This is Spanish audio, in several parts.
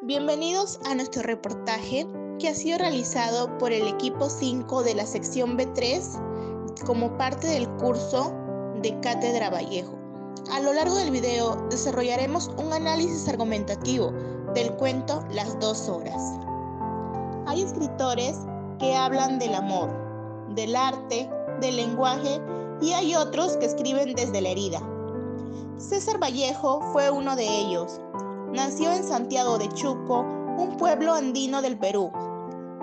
Bienvenidos a nuestro reportaje que ha sido realizado por el equipo 5 de la sección B3 como parte del curso de Cátedra Vallejo. A lo largo del video desarrollaremos un análisis argumentativo del cuento Las 2 horas. Hay escritores que hablan del amor, del arte, del lenguaje y hay otros que escriben desde la herida. César Vallejo fue uno de ellos. Nació en Santiago de Chuco, un pueblo andino del Perú,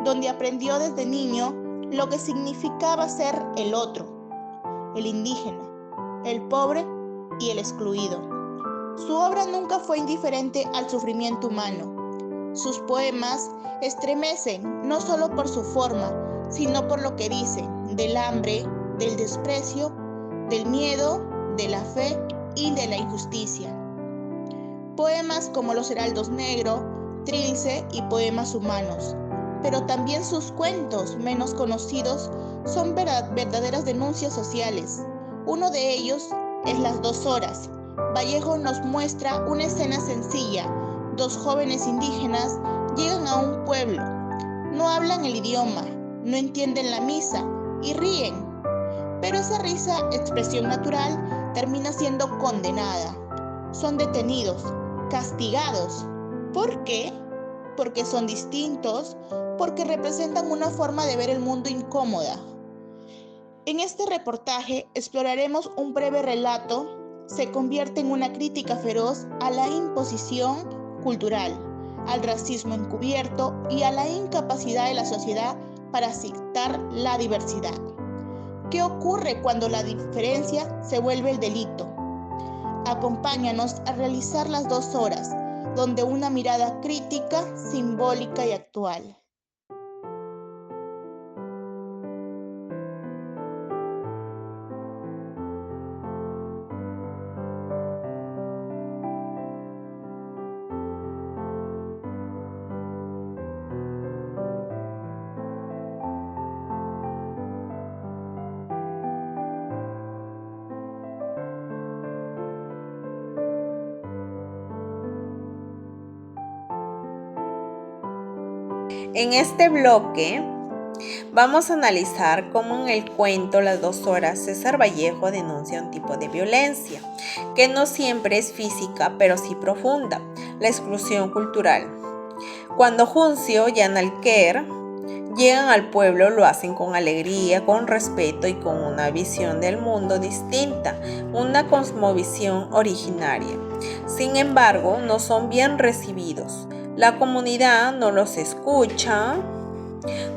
donde aprendió desde niño lo que significaba ser el otro, el indígena, el pobre y el excluido. Su obra nunca fue indiferente al sufrimiento humano. Sus poemas estremecen no solo por su forma, sino por lo que dicen del hambre, del desprecio, del miedo, de la fe y de la injusticia. Poemas como Los Heraldos Negro, Trilce y Poemas Humanos, pero también sus cuentos menos conocidos son verdaderas denuncias sociales. Uno de ellos es Las 2 horas. Vallejo nos muestra una escena sencilla. Dos jóvenes indígenas llegan a un pueblo. No hablan el idioma, no entienden la misa y ríen. Pero esa risa, expresión natural, termina siendo condenada. Son detenidos, castigados. ¿Por qué? Porque son distintos, porque representan una forma de ver el mundo incómoda. En este reportaje exploraremos un breve relato. Se convierte en una crítica feroz a la imposición cultural, al racismo encubierto y a la incapacidad de la sociedad para aceptar la diversidad. ¿Qué ocurre cuando la diferencia se vuelve el delito? Acompáñanos a realizar Las 2 horas, donde una mirada crítica, simbólica y actual. En este bloque vamos a analizar cómo en el cuento Las 2 horas César Vallejo denuncia un tipo de violencia que no siempre es física, pero sí profunda, la exclusión cultural. Cuando Juncio y Analquer llegan al pueblo, lo hacen con alegría, con respeto y con una visión del mundo distinta, una cosmovisión originaria. Sin embargo, no son bien recibidos. La comunidad no los escucha,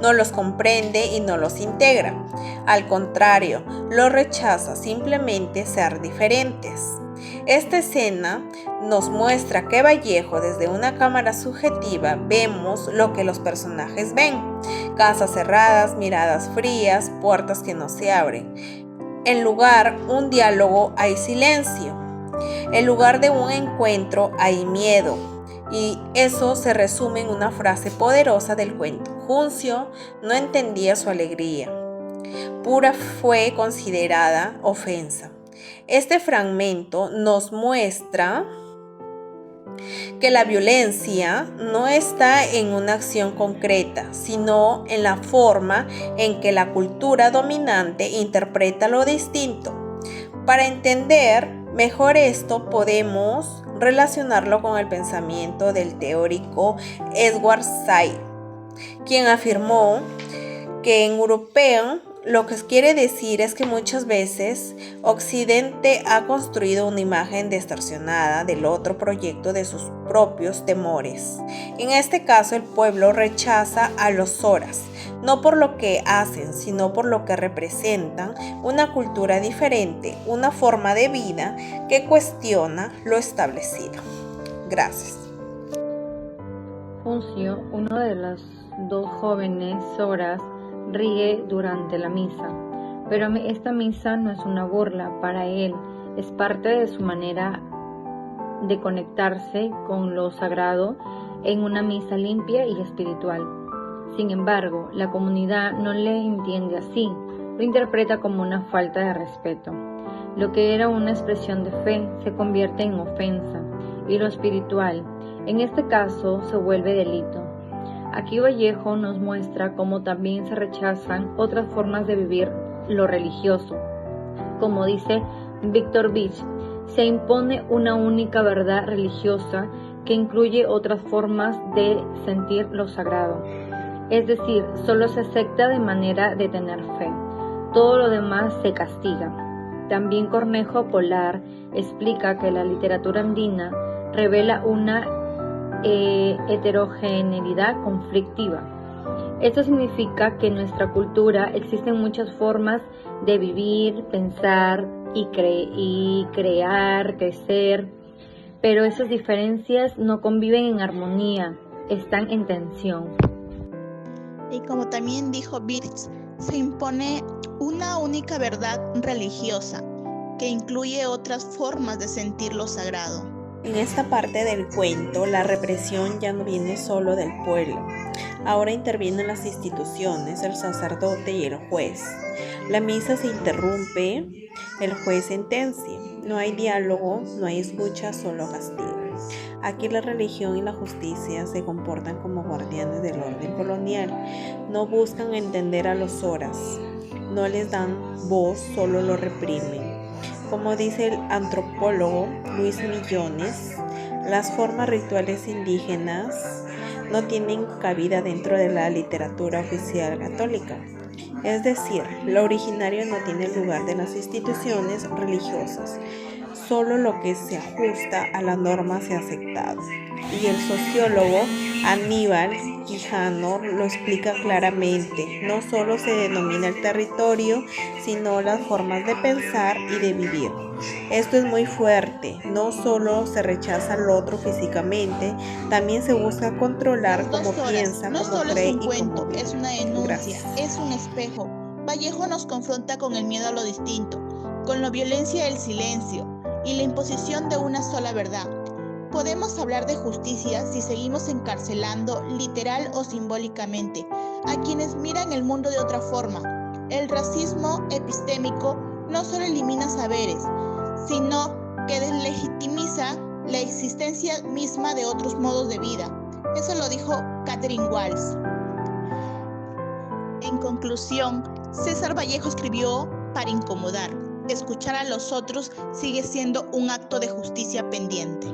no los comprende y no los integra. Al contrario, los rechaza simplemente ser diferentes. Esta escena nos muestra que Vallejo, desde una cámara subjetiva, vemos lo que los personajes ven: casas cerradas, miradas frías, puertas que no se abren. En lugar de un diálogo hay silencio. En lugar de un encuentro hay miedo. Y eso se resume en una frase poderosa del cuento: Juncio no entendía su alegría. Pura fue considerada ofensa. Este fragmento nos muestra que la violencia no está en una acción concreta, sino en la forma en que la cultura dominante interpreta lo distinto. Para entender mejor esto, podemos relacionarlo con el pensamiento del teórico Edward Said, quien afirmó que en europeo lo que quiere decir es que muchas veces Occidente ha construido una imagen distorsionada del otro proyecto de sus propios temores. En este caso, el pueblo rechaza a los horas, no por lo que hacen, sino por lo que representan: una cultura diferente, una forma de vida que cuestiona lo establecido. Gracias. Juncio, uno de las dos jóvenes horas, ríe durante la misa, pero esta misa no es una burla para él, es parte de su manera de conectarse con lo sagrado en una misa limpia y espiritual. Sin embargo, la comunidad no le entiende así, lo interpreta como una falta de respeto. Lo que era una expresión de fe se convierte en ofensa, y lo espiritual, En este caso se vuelve delito. Aquí Vallejo nos muestra cómo también se rechazan otras formas de vivir lo religioso. Como dice Víctor Beach, se impone una única verdad religiosa que incluye otras formas de sentir lo sagrado. Es decir, solo se acepta de manera de tener fe. Todo lo demás se castiga. También Cornejo Polar explica que la literatura andina revela una heterogeneidad conflictiva. Esto significa que en nuestra cultura existen muchas formas de vivir, pensar y crear, crecer, pero esas diferencias no conviven en armonía, están en tensión. Y como también dijo Birch, se impone una única verdad religiosa que incluye otras formas de sentir lo sagrado. En esta parte del cuento, la represión ya no viene solo del pueblo. Ahora intervienen las instituciones, el sacerdote y el juez. La misa se interrumpe, el juez sentencia. No hay diálogo, no hay escucha, solo castigo. Aquí la religión y la justicia se comportan como guardianes del orden colonial. No buscan entender a los soras, no les dan voz, solo lo reprimen. Como dice el antropólogo Luis Millones, las formas rituales indígenas no tienen cabida dentro de la literatura oficial católica. Es decir, lo originario no tiene lugar de las instituciones religiosas. Solo lo que se ajusta a la norma se ha aceptado. Y el sociólogo Aníbal Quijano lo explica claramente. No solo se denomina el territorio, sino las formas de pensar y de vivir. Esto es muy fuerte. No solo se rechaza al otro físicamente, también se busca controlar cómo piensa, no cómo solo cree es un y cuento, cómo vive. es una denuncia, Gracias. es un espejo. Vallejo nos confronta con el miedo a lo distinto, con la violencia del silencio y la imposición de una sola verdad. Podemos hablar de justicia si seguimos encarcelando, literal o simbólicamente, a quienes miran el mundo de otra forma. El racismo epistémico no solo elimina saberes, sino que deslegitimiza la existencia misma de otros modos de vida. Eso lo dijo Catherine Walsh. En conclusión, César Vallejo escribió para incomodar. Escuchar a los otros sigue siendo un acto de justicia pendiente.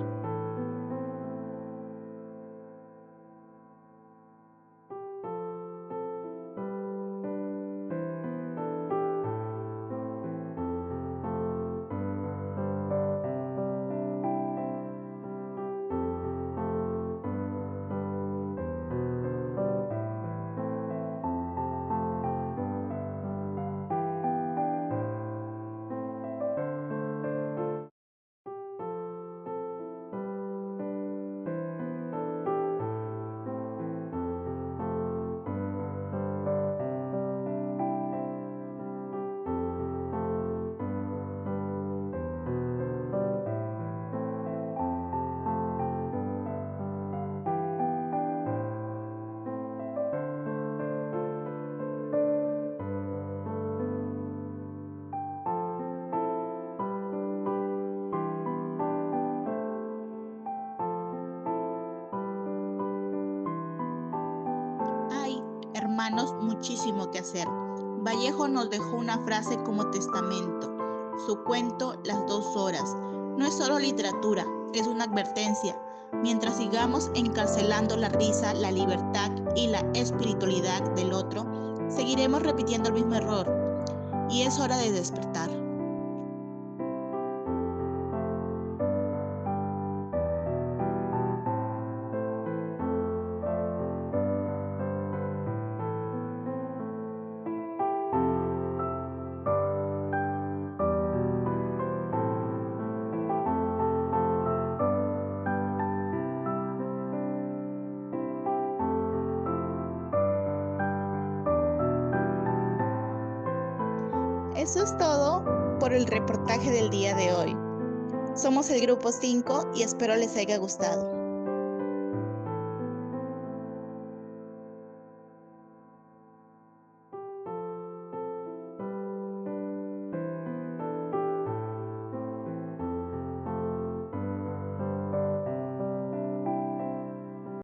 Hermanos, muchísimo que hacer. Vallejo nos dejó una frase como testamento. Su cuento, Las 2 horas, no es solo literatura, es una advertencia. Mientras sigamos encarcelando la risa, la libertad y la espiritualidad del otro, seguiremos repitiendo el mismo error. Y es hora de despertar. Eso es todo por el reportaje del día de hoy. Somos el Grupo 5 y espero les haya gustado.